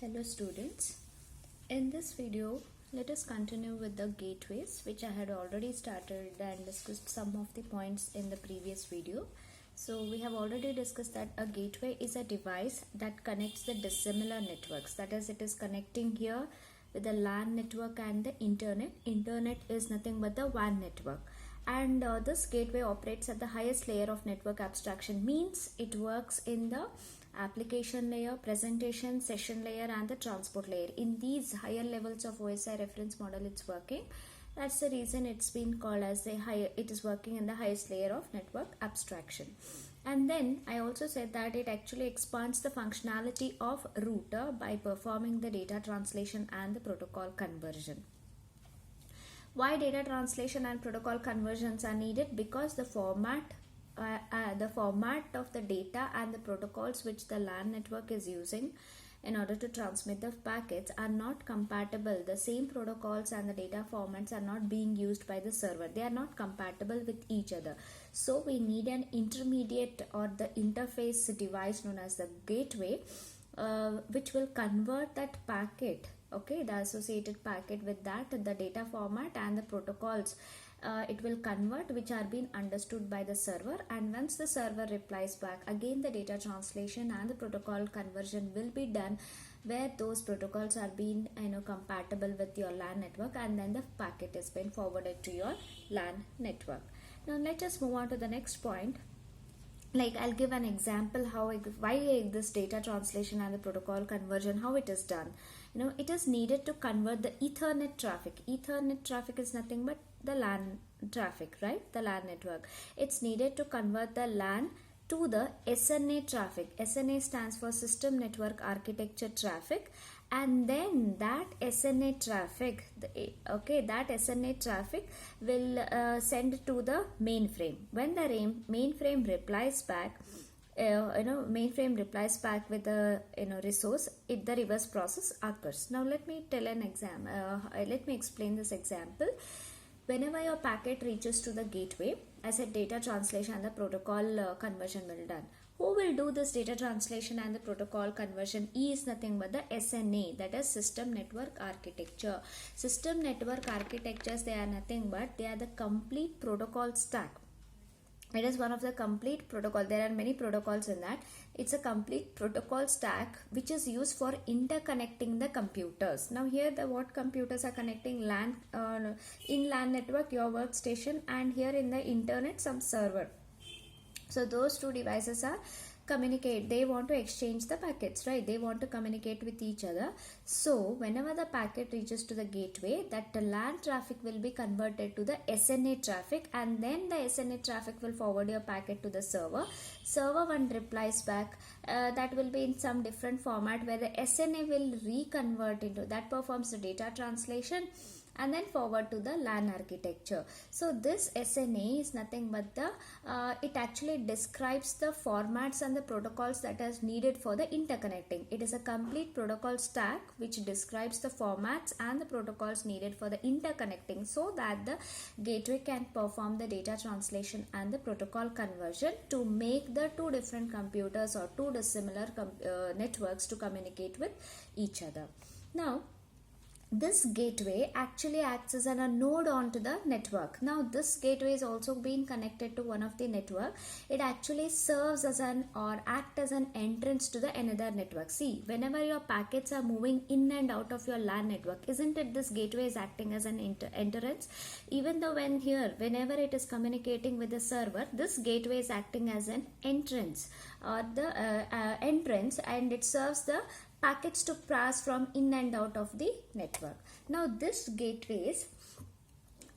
Hello students, in this video let us continue with the gateways, which I had already started and discussed some of the points in the previous video. So we have already discussed that a gateway is a device that connects the dissimilar networks, that is, it is connecting here with the LAN network and the internet. Internet is nothing but the WAN network, and this gateway operates at the highest layer of network abstraction, means it works in the application layer, presentation, session layer and the transport layer. In these higher levels of OSI reference model it's working. That's the reason it's been called as it is working in the highest layer of network abstraction. And then I also said that it actually expands the functionality of router by performing the data translation and the protocol conversion. Why data translation and protocol conversions are needed? Because the format of the data and the protocols which the LAN network is using in order to transmit the packets are not compatible. The same protocols and the data formats are not being used by the server. They are not compatible with each other. So we need an intermediate or the interface device known as the gateway, which will convert that packet, okay, the associated packet with that, the data format and the protocols. It will convert, which are being understood by the server, and once the server replies back, again the data translation and the protocol conversion will be done where those protocols are being compatible with your LAN network, and then the packet is being forwarded to your LAN network. Now let us move on to the next point. Like, I'll give an example why this data translation and the protocol conversion, how it is done. It is needed to convert the Ethernet traffic. Ethernet traffic is nothing but the LAN traffic, right? The LAN network. It's needed to convert the LAN to the SNA traffic. SNA stands for System Network Architecture Traffic, and then that SNA traffic, will send to the mainframe. When the mainframe replies back, with the resource, the reverse process occurs. Now let me explain this example. Whenever your packet reaches to the gateway, I said data translation and the protocol conversion will be done. Who will do this data translation and the protocol conversion? E is nothing but the SNA, that is System Network Architecture. System Network Architectures, they are nothing but they are the complete protocol stack. It is one of the complete protocol. There are many protocols in that. It's a complete protocol stack which is used for interconnecting the computers. Now here what computers are connecting? LAN, in LAN network your workstation, and here in the internet some server. So those two devices are communicate. They want to exchange the packets, right? They want to communicate with each other. So whenever the packet reaches to the gateway, that the LAN traffic will be converted to the SNA traffic, and then the SNA traffic will forward your packet to the server. Server one replies back, that will be in some different format where the SNA will reconvert into that, performs the data translation and then forward to the LAN architecture. So this SNA is nothing but it actually describes the formats and the protocols that is needed for the interconnecting. It is a complete protocol stack which describes the formats and the protocols needed for the interconnecting, so that the gateway can perform the data translation and the protocol conversion to make the two different computers or two dissimilar networks to communicate with each other. Now this gateway actually acts as a node onto the network. Now this gateway is also being connected to one of the network. It actually serves as act as an entrance to the another network. See, whenever your packets are moving in and out of your LAN network, isn't it this gateway is acting as an entrance? Even though whenever it is communicating with the server, this gateway is acting as an entrance or the entrance, and it serves the packets to pass from in and out of the network. Now this gateways,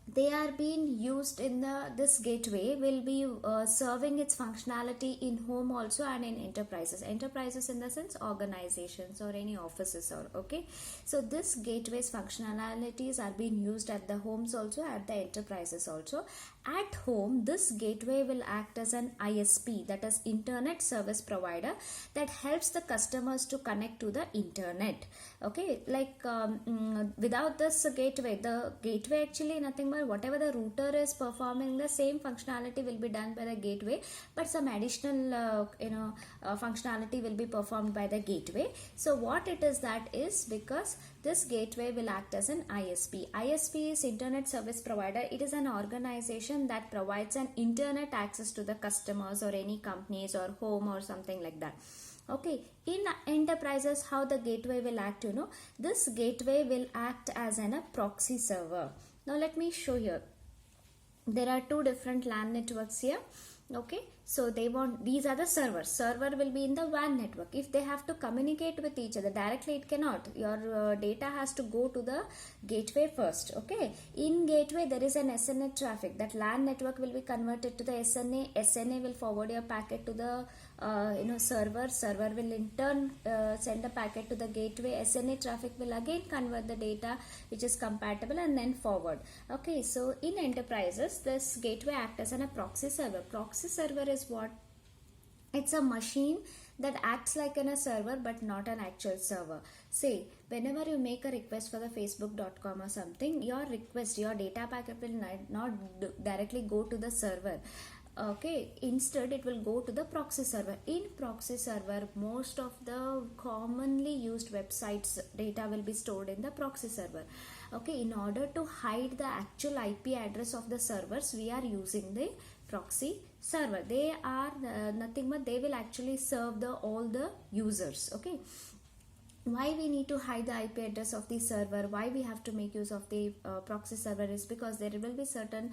they are being used in this gateway will be serving its functionality in home also and in enterprises. Enterprises in the sense organizations or any offices, or okay. So this gateway's functionalities are being used at the homes also, at the enterprises also, At home, this gateway will act as an ISP, that is internet service provider, that helps the customers to connect to the internet. Okay, like without this gateway, the gateway actually nothing but whatever the router is performing, the same functionality will be done by the gateway, but some additional functionality will be performed by the gateway. So what it is, that is because this gateway will act as an ISP. ISP is internet service provider. It is an organization that provides an internet access to the customers or any companies or home or something like that. Okay, in enterprises, how the gateway will act, this gateway will act as a proxy server. Now let me show you. There are two different LAN networks here. Okay, so these are the server will be in the WAN network. If they have to communicate with each other directly, it cannot. Your data has to go to the gateway first. Okay, in gateway there is an SNA traffic. That LAN network will be converted to the SNA will forward your packet to the server will in turn send the packet to the gateway. SNA traffic will again convert the data which is compatible and then forward. Okay, so in enterprises, this gateway acts as a proxy server. Proxy server is what? It's a machine that acts like a server but not an actual server. Say, whenever you make a request for the facebook.com or something, your data packet will not directly go to the server. Okay, instead it will go to the proxy server. In proxy server, most of the commonly used websites data will be stored in the proxy server. Okay, in order to hide the actual IP address of the servers, we are using the proxy server. They are nothing but they will actually serve all the users. Okay, why we need to hide the IP address of the server, why we have to make use of the proxy server, is because there will be certain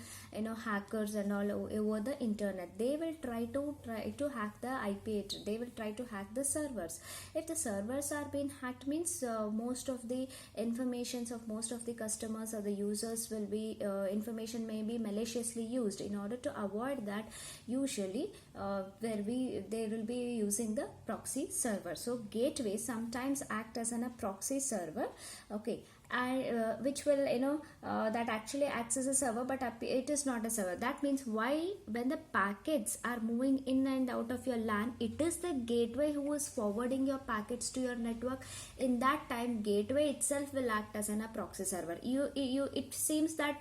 hackers and all over the internet. They will try to hack the IP address. They will try to hack the servers. If the servers are being hacked, means most of the informations of most of the customers or the users will be information may be maliciously used. In order to avoid that, usually they will be using the proxy server. So gateway sometimes act as a proxy server. Okay, and which will that actually acts as a server, but it is not a server. That means why, when the packets are moving in and out of your LAN, it is the gateway who is forwarding your packets to your network. In that time, gateway itself will act as a proxy server. It seems that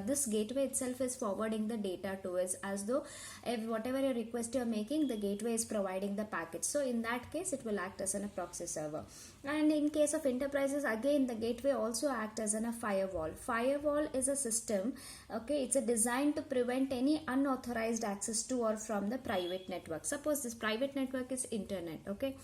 this gateway itself is forwarding the data to us, as though whatever your request you are making, the gateway is providing the packets. So in that case, it will act as a proxy server. And in case of enterprises, again the gateway also act as a firewall. Firewall is a system, okay, it's a design to prevent any unauthorized access to or from the private network. Suppose this private network is internet. Okay,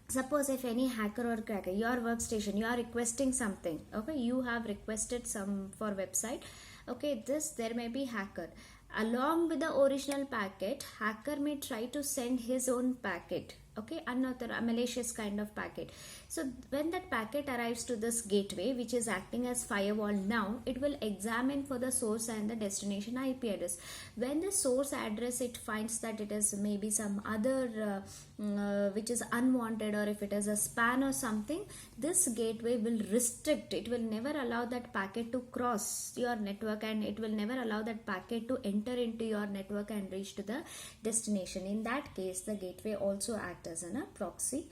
suppose if any hacker or cracker, your workstation, you are requesting something. Okay, you have requested some for website. Okay, there may be hacker. Along with the original packet, hacker may try to send his own packet. Okay, unauthorized, malicious kind of packet. So when that packet arrives to this gateway, which is acting as firewall, now it will examine for the source and the destination IP address. When the source address, it finds that it is maybe some other which is unwanted, or if it is a span or something, this gateway will restrict. It will never allow that packet to cross your network, and it will never allow that packet to enter into your network and reach to the destination. In that case, the gateway also acts as a proxy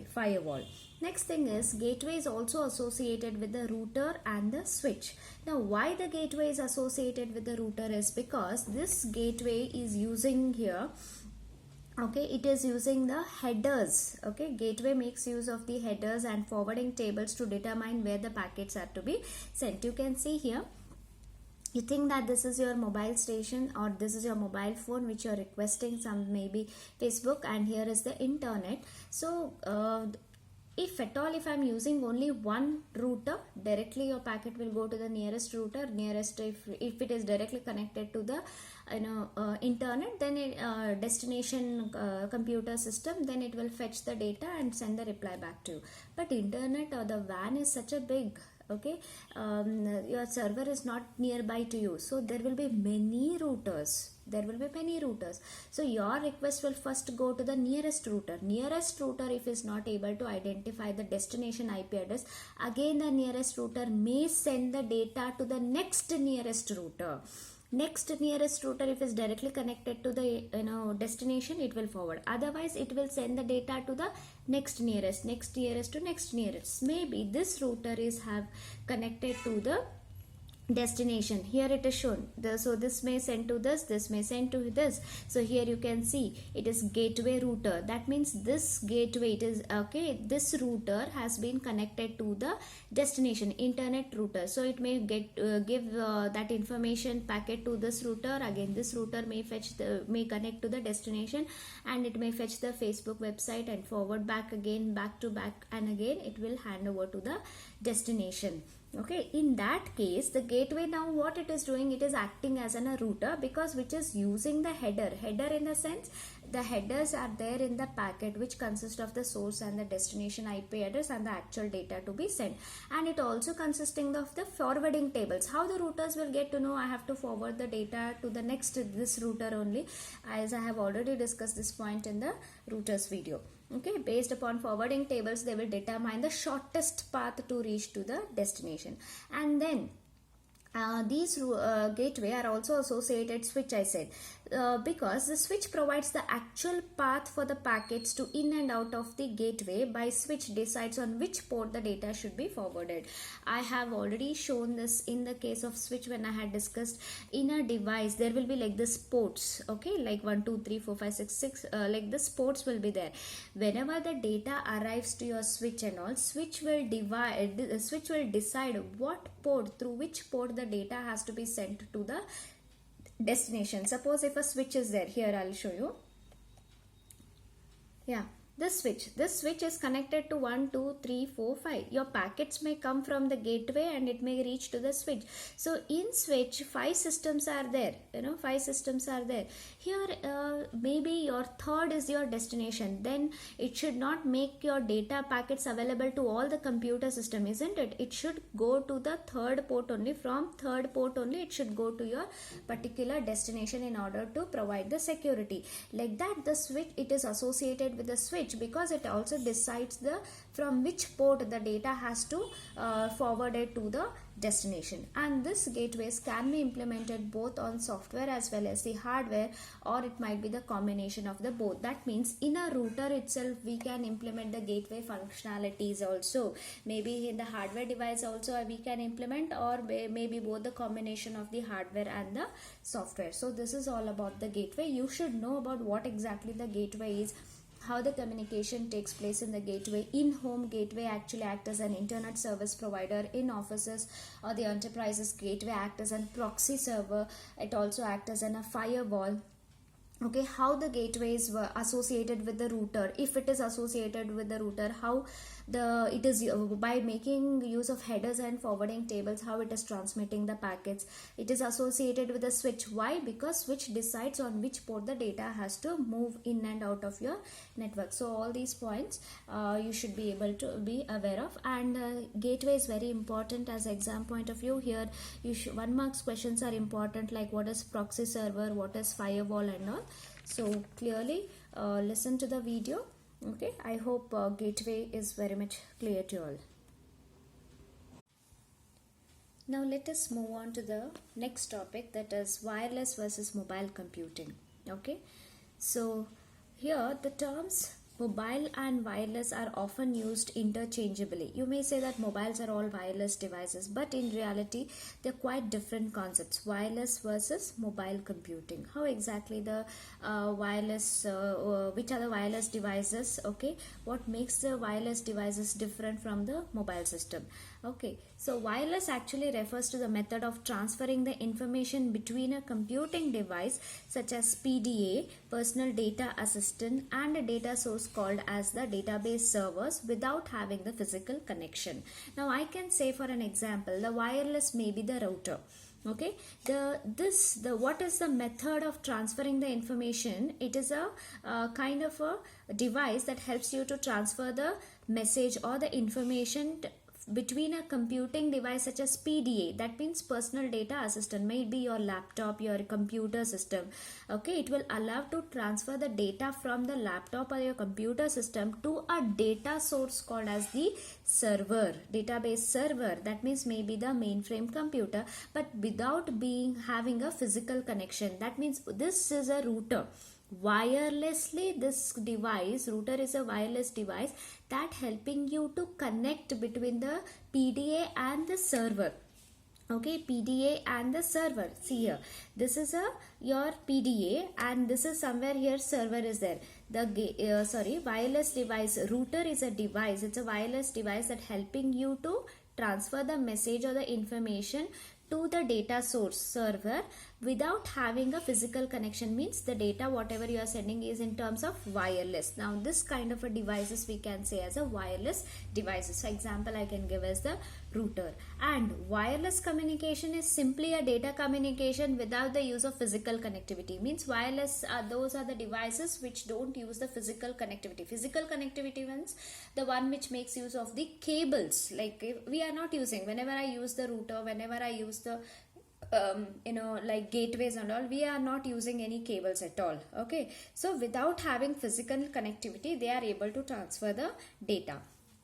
firewall. Next thing is, gateway is also associated with the router and the switch. Now why the gateway is associated with the router is because this gateway is using here, okay, it is using the headers. Okay, gateway makes use of the headers and forwarding tables to determine where the packets are to be sent. You can see here, you think that this is your mobile station or this is your mobile phone which you are requesting some maybe Facebook, and here is the internet. So if at all, if I am using only one router, directly your packet will go to the nearest router. Nearest, if it is directly connected to the internet, then destination computer system, then it will fetch the data and send the reply back to you. But internet or the WAN is such a big okay, your server is not nearby to you, so there will be many routers. So your request will first go to the nearest router. If is not able to identify the destination IP address, again the nearest router may send the data to the next nearest router. If is directly connected to the destination, it will forward. Otherwise it will send the data to the next nearest to next nearest. Maybe this router is have connected to the destination. Here it is shown, so this may send to this may send to this. So here you can see it is gateway router. That means this gateway, it is okay, this router has been connected to the destination internet router. So it may give that information packet to this router. Again this router may connect to the destination, and it may fetch the Facebook website and forward back to back, and again it will hand over to the destination. Okay, in that case the gateway, now what it is doing, it is acting as a router, because which is using the header in the sense the headers are there in the packet, which consist of the source and the destination IP address and the actual data to be sent. And it also consisting of the forwarding tables. How the routers will get to know I have to forward the data to the next this router only, as I have already discussed this point in the routers video. Okay, based upon forwarding tables, they will determine the shortest path to reach to the destination. And then these gateway are also associated switch, I said, because the switch provides the actual path for the packets to in and out of the gateway. By switch decides on which port the data should be forwarded. I have already shown this in the case of switch when I had discussed. In a device there will be like this ports, okay, like 1 2 3 4 5 6 6 like this ports will be there. Whenever the data arrives to your switch and all, switch will decide what port, through which port the data has to be sent to the destination. Suppose if a switch is there, here I'll show you. Yeah, this switch is connected to 1 2 3 4 5. Your packets may come from the gateway and it may reach to the switch. So in switch 5 systems are there, 5 systems are there. Here maybe your third is your destination. Then it should not make your data packets available to all the computer system, isn't it? It should go to the third port only. From third port only it should go to your particular destination in order to provide the security. Like that, the switch, it is associated with the switch because it also decides the from which port the data has to forward it to the destination. And this gateways can be implemented both on software as well as the hardware, or it might be the combination of the both. That means in a router itself we can implement the gateway functionalities also. Maybe in the hardware device also we can implement, or maybe both the combination of the hardware and the software. So this is all about the gateway. You should know about what exactly the gateway is, how the communication takes place in the gateway. In-home gateway actually act as an internet service provider. In offices or the enterprises, gateway act as a proxy server. It also act as a firewall. Okay, how the gateways were associated with the router. If it is associated with the router, how it is by making use of headers and forwarding tables, how it is transmitting the packets. It is associated with the switch. Why? Because switch decides on which port the data has to move in and out of your network. So all these points you should be able to be aware of. And gateway is very important as exam point of view. Here 1 marks questions are important, like what is proxy server, what is firewall and all. So clearly listen to the video. Okay, I hope gateway is very much clear to all. Now let us move on to the next topic, that is wireless versus mobile computing. Okay, so here the terms mobile and wireless are often used interchangeably. You may say that mobiles are all wireless devices, but in reality they're quite different concepts. Wireless versus mobile computing. How exactly the wireless, which are the wireless devices? Okay, what makes the wireless devices different from the mobile system? Okay, so wireless actually refers to the method of transferring the information between a computing device such as PDA, personal data assistant, and a data source called as the database servers without having the physical connection. Now I can say, for an example, the wireless may be the router. Okay, what is the method of transferring the information? It is a kind of a device that helps you to transfer the message or the information between a computing device such as PDA, that means personal data assistant, maybe your laptop, your computer system. Okay, it will allow to transfer the data from the laptop or your computer system to a data source called as the server, database server. That means maybe the mainframe computer, but without having a physical connection. That means this is a router. Wirelessly, this device, router is a wireless device that helping you to connect between the PDA and the server. Okay, PDA and the server. See here, this is your PDA and this is somewhere here server is there. The wireless device, router is a device, it's a wireless device that helping you to transfer the message or the information to the data source server without having a physical connection. Means the data whatever you are sending is in terms of wireless. Now this kind of a devices we can say as a wireless devices. For example, I can give as the router. And wireless communication is simply a data communication without the use of physical connectivity. Means wireless those are the devices which don't use the physical connectivity. Physical connectivity means the one which makes use of the cables. Like we are not using, whenever I use the router, whenever I use the like gateways and all, we are not using any cables at all. Okay, so without having physical connectivity, they are able to transfer the data.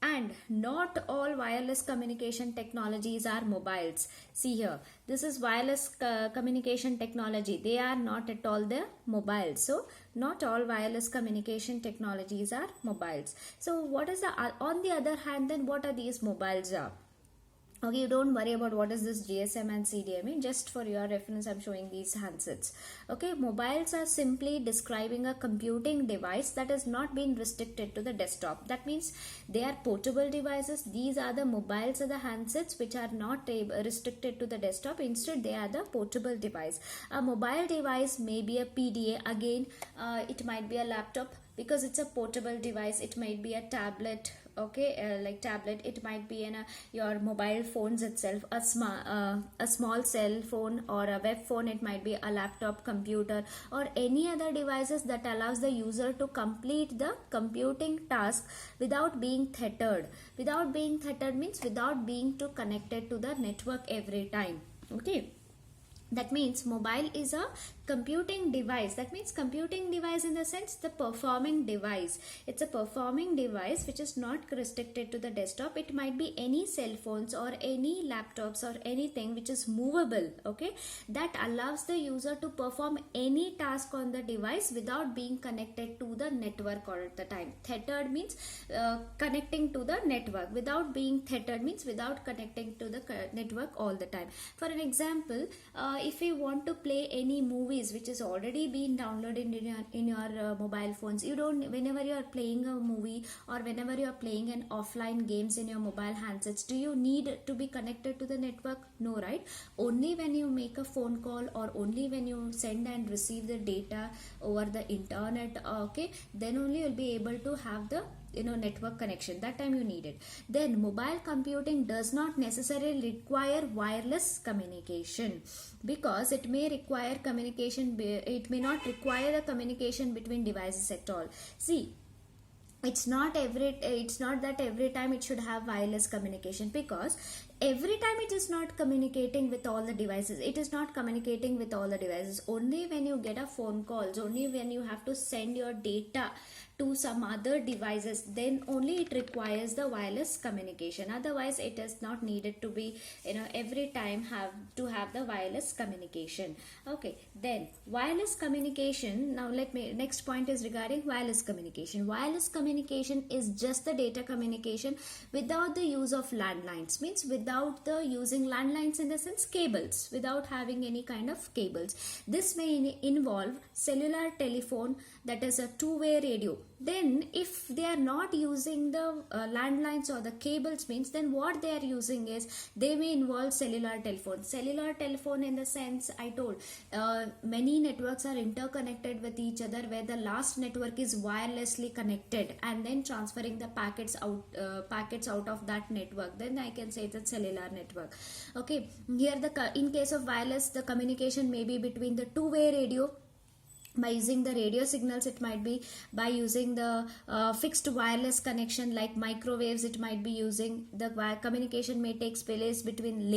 And not all wireless communication technologies are mobiles. See here, this is wireless communication technology. They are not at all the mobiles. So not all wireless communication technologies are mobiles. So what is the on the other hand, then what are these mobiles are? Okay, you don't worry about what is this GSM and CDMA. Just for your reference, I'm showing these handsets. Okay, mobiles are simply describing a computing device that has not been restricted to the desktop. That means they are portable devices. These are the mobiles or the handsets which are not restricted to the desktop. Instead, they are the portable device. A mobile device may be a PDA. Again, it might be a laptop because it's a portable device. It might be a tablet. Okay, like tablet, it might be in your mobile phones itself, a small cell phone or a web phone. It might be a laptop, computer, or any other devices that allows the user to complete the computing task without being tethered. Without being tethered means without being too connected to the network every time. Okay, that means mobile is a computing device. That means computing device in the sense the performing device. It's a performing device which is not restricted to the desktop. It might be any cell phones or any laptops or anything which is movable. Okay, that allows the user to perform any task on the device without being connected to the network all the time. Tethered means connecting to the network. Without being tethered means without connecting to the network all the time. For an example, if you want to play any movie which is already been downloaded in your mobile phones, you don't, whenever you are playing a movie or whenever you are playing an offline games in your mobile handsets, do you need to be connected to the network? No, right? Only when you make a phone call or only when you send and receive the data over the internet, okay, then only you'll be able to have the network connection. That time you need it. Then mobile computing does not necessarily require wireless communication, because it may require communication, it may not require the communication between devices at all. See, it's not that every time it should have wireless communication, because every time it is not communicating with all the devices. It is not communicating with all the devices. Only when you get a phone calls, only when you have to send your data to some other devices, then only it requires the wireless communication. Otherwise it is not needed to be every time have to have the wireless communication. Okay, then wireless communication. Now next point is regarding wireless communication. Wireless communication is just the data communication without the use of landlines. Means without the using landlines in the sense cables, without having any kind of cables. This may involve cellular telephone, that is a two-way radio. Then if they are not using the landlines or the cables, means then what they are using is, they may involve cellular telephone. Cellular telephone in the sense I told, many networks are interconnected with each other, where the last network is wirelessly connected and then transferring the packets out of that network. Then I can say it's a cellular network. Okay, here in case of wireless, the communication may be between the two-way radio by using the radio signals, it might be by using the fixed wireless connection like microwaves, it might be using the communication may take place between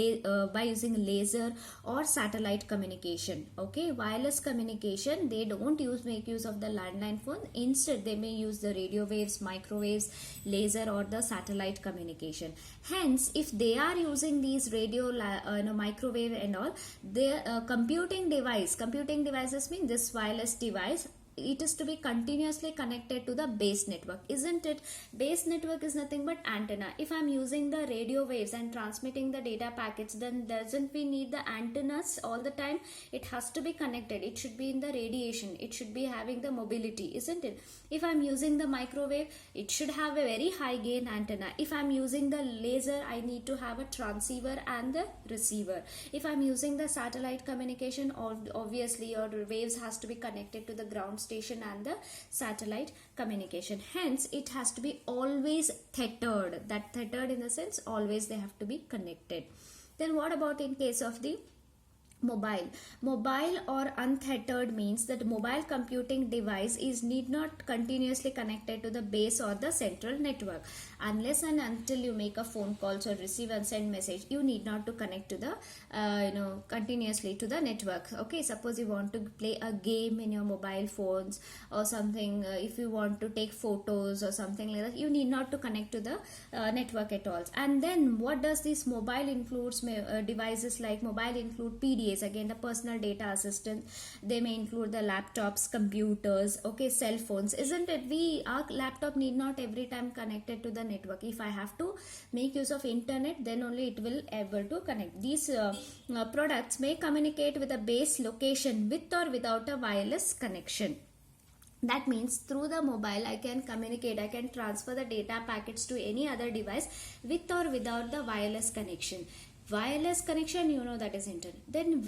by using laser or satellite communication. Okay, wireless communication, they don't make use of the landline phone, instead they may use the radio waves, microwaves, laser or the satellite communication. Hence, if they are using these radio microwave and all, their computing devices mean this wireless device, it is to be continuously connected to the base network, isn't it? Base network is nothing but antenna. If I'm using the radio waves and transmitting the data packets, then doesn't we need the antennas all the time? It has to be connected, it should be in the radiation, it should be having the mobility, isn't it? If I'm using the microwave, it should have a very high gain antenna. If I'm using the laser, I need to have a transceiver and the receiver. If I'm using the satellite communication, obviously your waves has to be connected to the ground station and the satellite communication. Hence, it has to be always tethered. That tethered in the sense always they have to be connected. Then what about in case of the mobile or untethered means that mobile computing device is need not continuously connected to the base or the central network. Unless and until you make a phone calls or receive and send message, you need not to connect to the continuously to the network. Okay, suppose you want to play a game in your mobile phones or something, if you want to take photos or something like that, you need not to connect to the network at all. And then what does this mobile includes devices like mobile include PDA, again the personal data assistant, they may include the laptops, computers, okay, cell phones, isn't it? Our laptop need not every time connected to the network. If I have to make use of internet, then only it will able to connect. These products may communicate with a base location with or without a wireless connection. That means through the mobile I can communicate, I can transfer the data packets to any other device with or without the wireless connection. Wireless connection, you know, that is internet. Then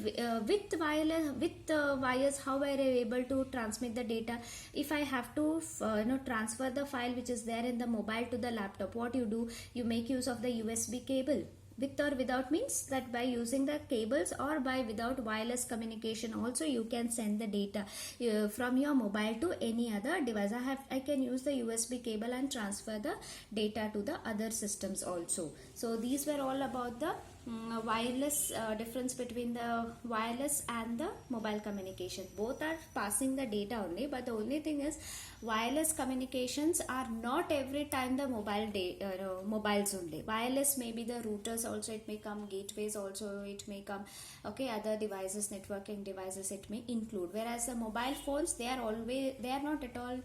with wires, how are I able to transmit the data? If I have to transfer the file which is there in the mobile to the laptop, what you do, you make use of the USB cable. With or without means that by using the cables or by without wireless communication also you can send the data from your mobile to any other device. I can use the USB cable and transfer the data to the other systems also. So these were all about the wireless, difference between the wireless and the mobile communication. Both are passing the data only, but the only thing is wireless communications are not every time the mobiles only. Wireless may be the routers also, it may come gateways also, it may come other devices, networking devices it may include. Whereas the mobile phones, they are not at all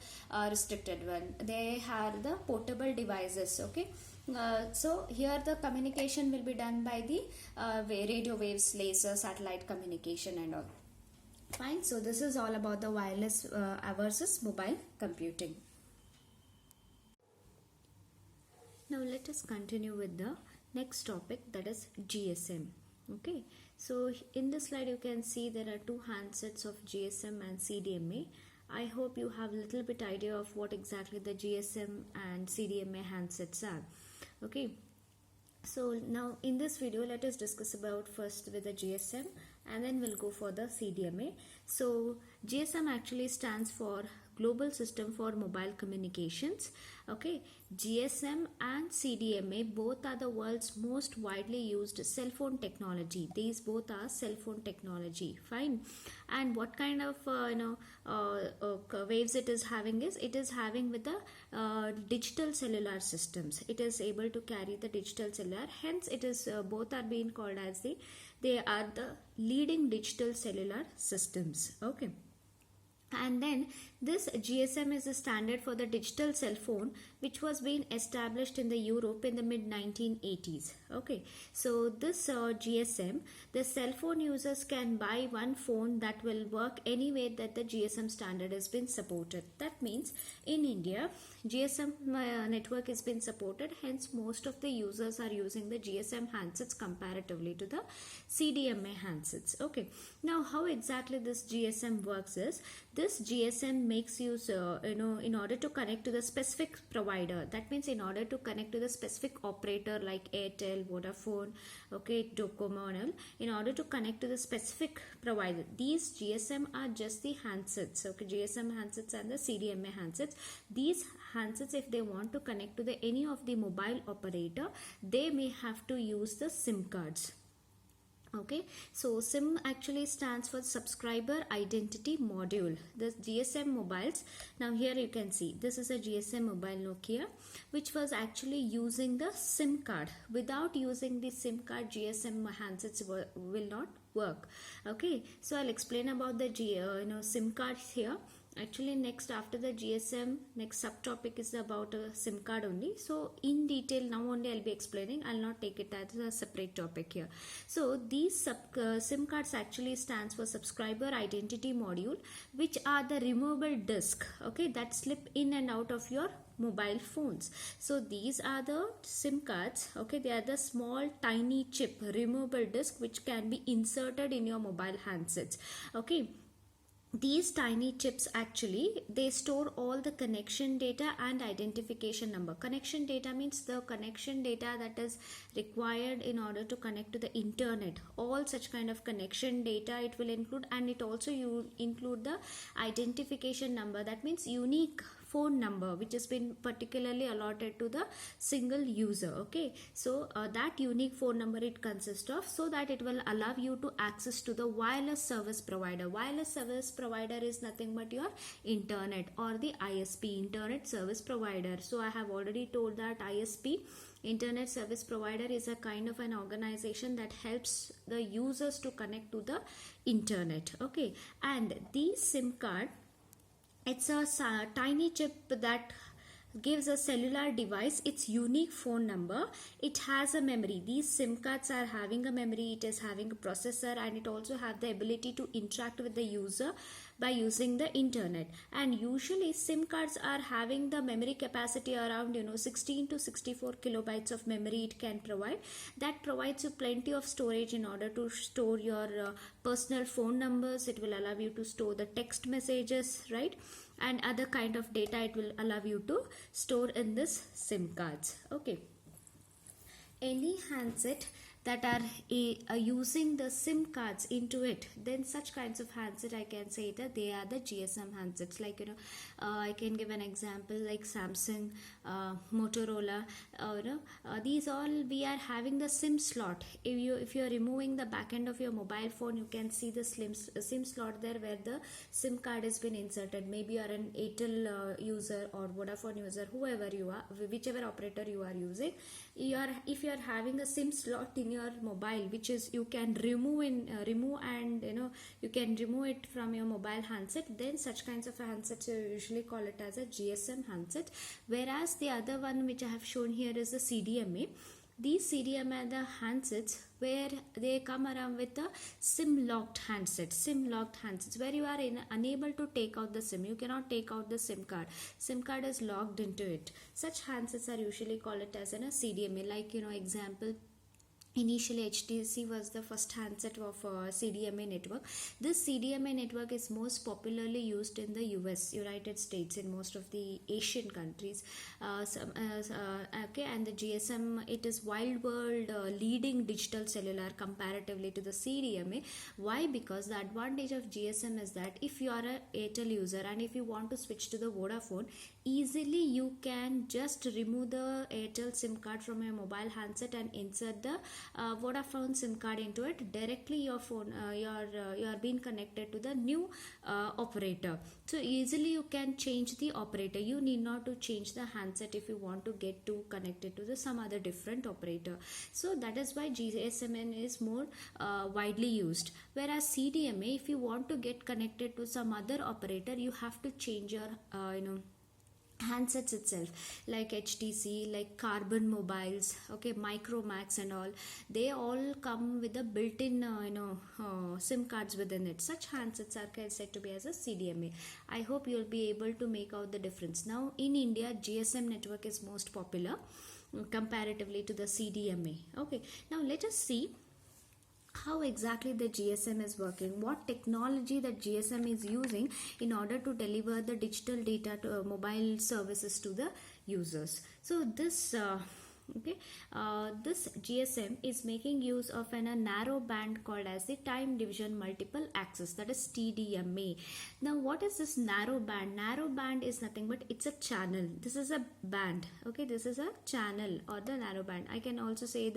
restricted one. They are the portable devices. Okay. So here the communication will be done by the radio waves, laser, satellite communication and all. Fine. So this is all about the wireless versus mobile computing. Now let us continue with the next topic, that is GSM. Okay. So in this slide you can see there are two handsets of GSM and CDMA. I hope you have a little bit idea of what exactly the GSM and CDMA handsets are. Okay, so now in this video let us discuss about first with the GSM and then we'll go for the CDMA. So GSM actually stands for Global System for Mobile Communications. Okay, GSM and CDMA both are the world's most widely used cell phone technology. These both are cell phone technology. Fine. And what kind of waves it is having is, it is having with the digital cellular systems. It is able to carry the digital cellular. Hence, it is both are being called as they are the leading digital cellular systems. Okay. And then this GSM is a standard for the digital cell phone, which was being established in the Europe in the mid 1980s. Okay, so this GSM, the cell phone users can buy one phone that will work anywhere that the GSM standard has been supported. That means in India, GSM network has been supported. Hence, most of the users are using the GSM handsets comparatively to the CDMA handsets. Okay, now how exactly this GSM works is, this GSM makes use, in order to connect to the specific provider. That means in order to connect to the specific operator like Airtel, Vodafone, okay, Docomo and all, in order to connect to the specific provider. These GSM are just the handsets, okay, GSM handsets and the CDMA handsets. These handsets, if they want to connect to the any of the mobile operator, they may have to use the SIM cards. Okay, so SIM actually stands for subscriber identity module. The GSM mobiles, now here you can see this is a GSM mobile Nokia which was actually using the SIM card. Without using the SIM card, GSM handsets will not work. Okay, so I'll explain about the SIM cards here. Actually, next after the GSM, next subtopic is about a SIM card only. So in detail now only I'll be explaining. I'll not take it as a separate topic here. So these SIM cards actually stands for subscriber identity module, which are the removable disc, okay, that slip in and out of your mobile phones. So these are the SIM cards, okay, they are the small tiny chip removable disc which can be inserted in your mobile handsets. Okay, these tiny chips actually, they store all the connection data and identification number. Connection data means the connection data that is required in order to connect to the internet. All such kind of connection data it will include, and it also you include the identification number. That means unique phone number which has been particularly allotted to the single user. Okay, so that unique phone number it consists of, so that it will allow you to access to the wireless service provider. Wireless service provider is nothing but your internet or the ISP, internet service provider. So I have already told that ISP, internet service provider, is a kind of an organization that helps the users to connect to the internet. Okay, and the SIM card, it's a tiny chip that gives a cellular device its unique phone number. It has a memory. These SIM cards are having a memory, it is having a processor, and it also have the ability to interact with the user by using the internet. And usually SIM cards are having the memory capacity around 16 to 64 kilobytes of memory it can provide. That provides you plenty of storage in order to store your personal phone numbers. It will allow you to store the text messages, right, and other kind of data it will allow you to store in this SIM cards. Okay, any handset that are using the SIM cards into it, then such kinds of handset I can say that they are the GSM handsets. Like I can give an example like Samsung, Motorola, these all we are having the SIM slot. If you are removing the back end of your mobile phone, you can see the SIM slot there where the SIM card has been inserted. Maybe you are an Airtel user or Vodafone user, whoever you are, whichever operator you are using. If you are having a SIM slot in your mobile, which is you can remove and you can remove it from your mobile handset, then such kinds of handsets you usually call it as a GSM handset. Whereas the other one which I have shown here is the CDMA. These CDMA are the handsets where they come around with the SIM locked handsets where you are unable to take out the SIM. You cannot take out the SIM card. SIM card is locked into it. Such handsets are usually called it as a CDMA. Like example, initially HTC was the first handset of CDMA network. This CDMA network is most popularly used in the US, United States, in most of the Asian countries. Okay, and the GSM, it is wild world leading digital cellular comparatively to the CDMA. Why? Because the advantage of GSM is that if you are a Airtel user and if you want to switch to the Vodafone, easily you can just remove the Airtel SIM card from your mobile handset and insert the Vodafone SIM card into it. Directly your phone, you are being connected to the new operator. So easily you can change the operator. You need not to change the handset if you want to get to connected to the some other different operator. So that is why GSM is more widely used. Whereas CDMA, if you want to get connected to some other operator, you have to change your handsets itself, like HTC, like Carbon mobiles, okay, Micromax and all. They all come with a built-in SIM cards within it. Such handsets are said to be as a CDMA. I hope you'll be able to make out the difference. Now in India, GSM network is most popular comparatively to the CDMA. Okay, now let us see how exactly the GSM is working, what technology that GSM is using in order to deliver the digital data to mobile services to the users. So this GSM is making use of a narrow band called as the time division multiple access, that is TDMA. Now what is this narrow band? Narrow band is nothing but it's a channel. This is a band, okay, this is a channel or the narrow band. I can also say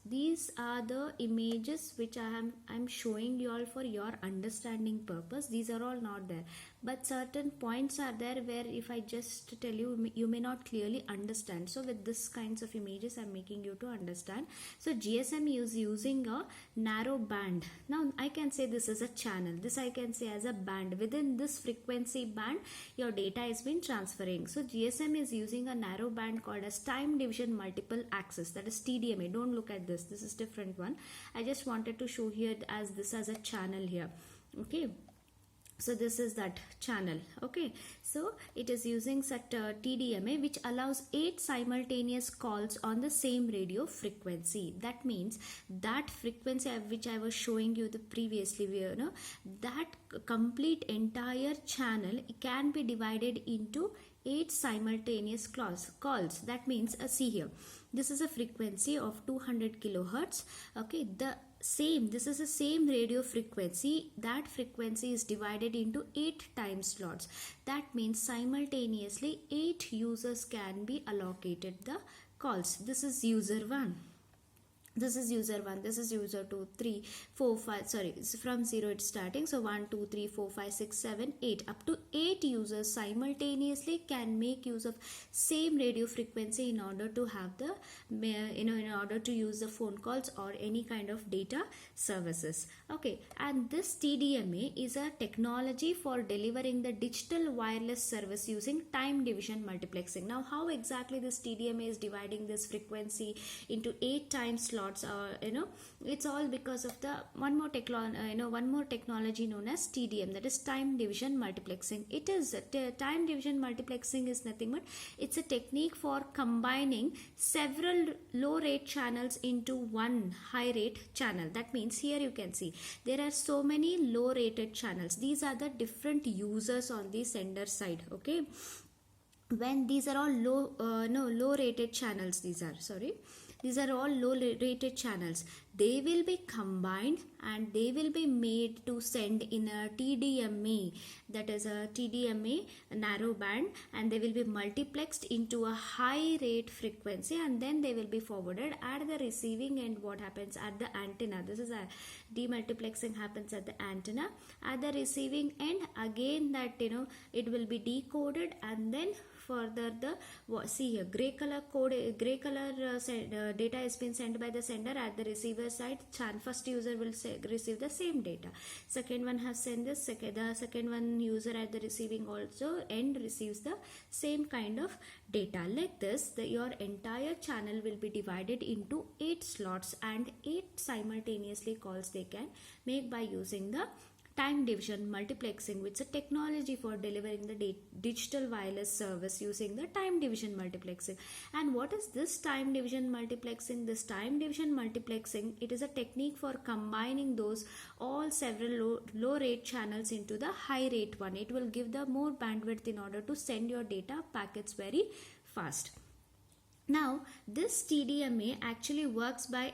these are the images which I'm showing you all for your understanding purpose. These are all not there, but certain points are there where if I just tell you, you may not clearly understand. So with this kinds of images I'm making you to understand. So GSM is using a narrow band. Now I can say this is a channel, this I can say as a band. Within this frequency band your data is been transferring. So GSM is using a narrow band called as time division multiple access, that is TDMA. Don't look at this is different one. I just wanted to show here as this as a channel here, okay. So this is that channel, okay. So it is using such TDMA which allows 8 simultaneous calls on the same radio frequency. That means that frequency which I was showing you the previously, that complete entire channel can be divided into 8 simultaneous calls. That means see here, this is a frequency of 200 kilohertz, okay. This is the same radio frequency. That frequency is divided into 8 time slots. That means simultaneously 8 users can be allocated the calls. This is user 1, this is user 1, this is user 2, 3, 4, 5, sorry, from 0 it's starting. So 1, 2, 3, 4, 5, 6, 7, 8, up to 8 users simultaneously can make use of same radio frequency in order to have the, in order to use the phone calls or any kind of data services, okay. And this TDMA is a technology for delivering the digital wireless service using time division multiplexing. Now how exactly this TDMA is dividing this frequency into 8 time slots? It's all because of the one more technology known as TDM, that is time division multiplexing. It is time division multiplexing is nothing but it's a technique for combining several low rate channels into one high rate channel. That means here you can see there are so many low rated channels. These are the different users on the sender side, okay. When these are all low rated channels, these are all low rated channels, they will be combined and they will be made to send in a TDMA, that is a TDMA narrow band, and they will be multiplexed into a high rate frequency, and then they will be forwarded at the receiving end. What happens at the antenna, this is a demultiplexing happens at the antenna. At the receiving end again, that it will be decoded, and then further see here, gray color data has been sent by the sender. At the receiver side, first user will receive the same data, second one has sent this, the second one user at the receiving also end receives the same kind of data. Like this, your entire channel will be divided into 8 slots and 8 simultaneously calls they can make by using the time division multiplexing, which is a technology for delivering the digital wireless service using the time division multiplexing. And what is this time division multiplexing? This time division multiplexing, it is a technique for combining those all several low rate channels into the high rate one. It will give the more bandwidth in order to send your data packets very fast. Now this TDMA actually works by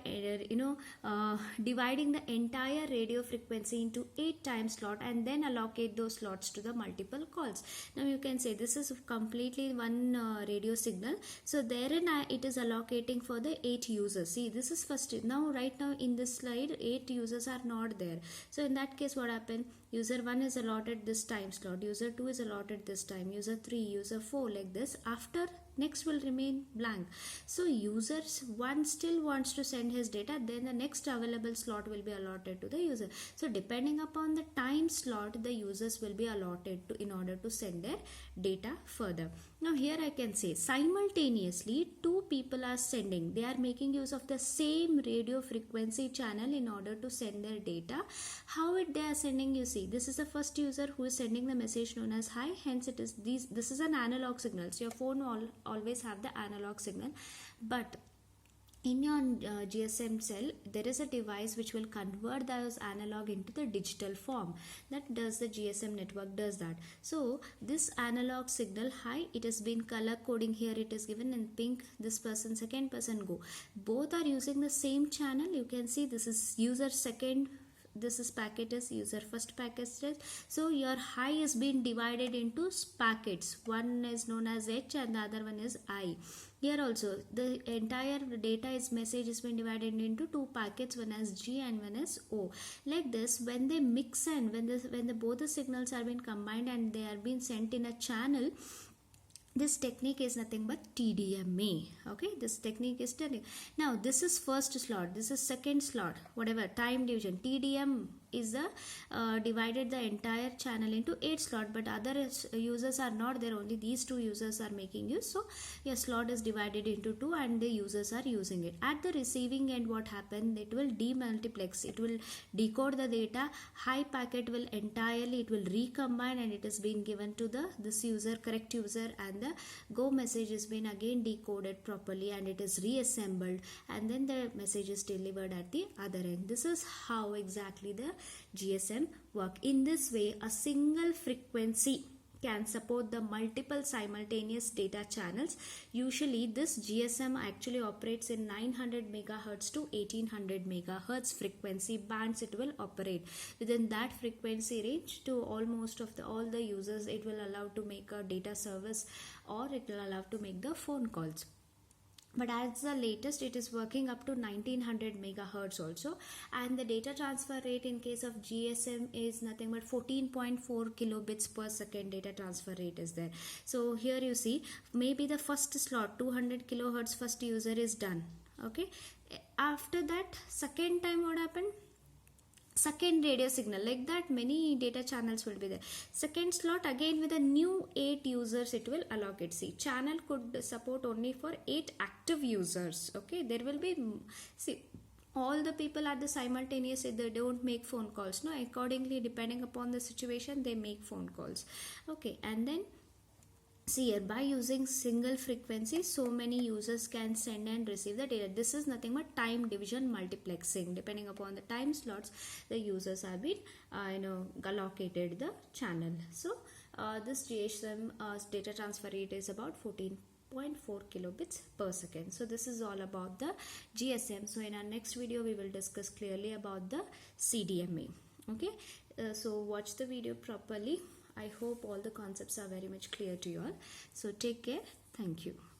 dividing the entire radio frequency into 8 time slot and then allocate those slots to the multiple calls. Now you can say this is completely one radio signal, so therein it is allocating for the 8 users. See, this is first, now right now in this slide 8 users are not there. So in that case what happened, user 1 is allotted this time slot, user 2 is allotted this time, user 3, user 4, like this. After next will remain blank. So users 1 still wants to send his data, then the next available slot will be allotted to the user. So depending upon the time slot, the users will be allotted to in order to send their data further. Now here I can say simultaneously 2 people are sending, they are making use of the same radio frequency channel in order to send their data. How they are sending, you see, this is the first user who is sending the message known as hi, hence it is this is an analog signal. So your phone always have the analog signal, but in your GSM cell there is a device which will convert those analog into the digital form. That does the GSM network does that. So this analog signal, hi, it has been color coding here, it is given in pink, this person, second person, go, both are using the same channel. You can see this is user second, this is packet is user first packet is. So your high is being divided into packets, one is known as H and the other one is I. Here also the entire data is message is been divided into two packets, one as G and one as O. Like this, when they mix and when the both the signals are being combined and they are being sent in a channel, this technique is nothing but TDMA. Okay, this technique is telling. Now this is first slot, this is second slot, whatever, time division. TDM is the divided the entire channel into 8 slot, but other users are not there, only these two users are making use. So your slot is divided into 2 and the users are using it. At the receiving end, what happened, it will demultiplex, it will decode the data, high packet will entirely, it will recombine and it is being given to the this user, correct user, and the go message is been again decoded properly and it is reassembled, and then the message is delivered at the other end. This is how exactly the GSM work. In this way, a single frequency can support the multiple simultaneous data channels. Usually this GSM actually operates in 900 megahertz to 1800 megahertz frequency bands. It will operate within that frequency range to almost of the all the users. It will allow to make a data service or it will allow to make the phone calls. But as the latest, it is working up to 1900 megahertz also, and the data transfer rate in case of GSM is nothing but 14.4 kilobits per second data transfer rate is there. So here you see, maybe the first slot 200 kilohertz first user is done. Okay, after that second time what happened, second radio signal, like that many data channels will be there. Second slot again with a new 8 users it will allocate. See, channel could support only for 8 active users. Okay, there will be, see, all the people at the simultaneous, they don't make phone calls, no, accordingly depending upon the situation they make phone calls. Okay, and then see here, by using single frequency, so many users can send and receive the data. This is nothing but time division multiplexing. Depending upon the time slots, the users have been allocated the channel. So this GSM data transfer rate is about 14.4 kilobits per second. So this is all about the GSM. So in our next video we will discuss clearly about the CDMA. Okay, so watch the video properly. I hope all the concepts are very much clear to you all. So take care. Thank you.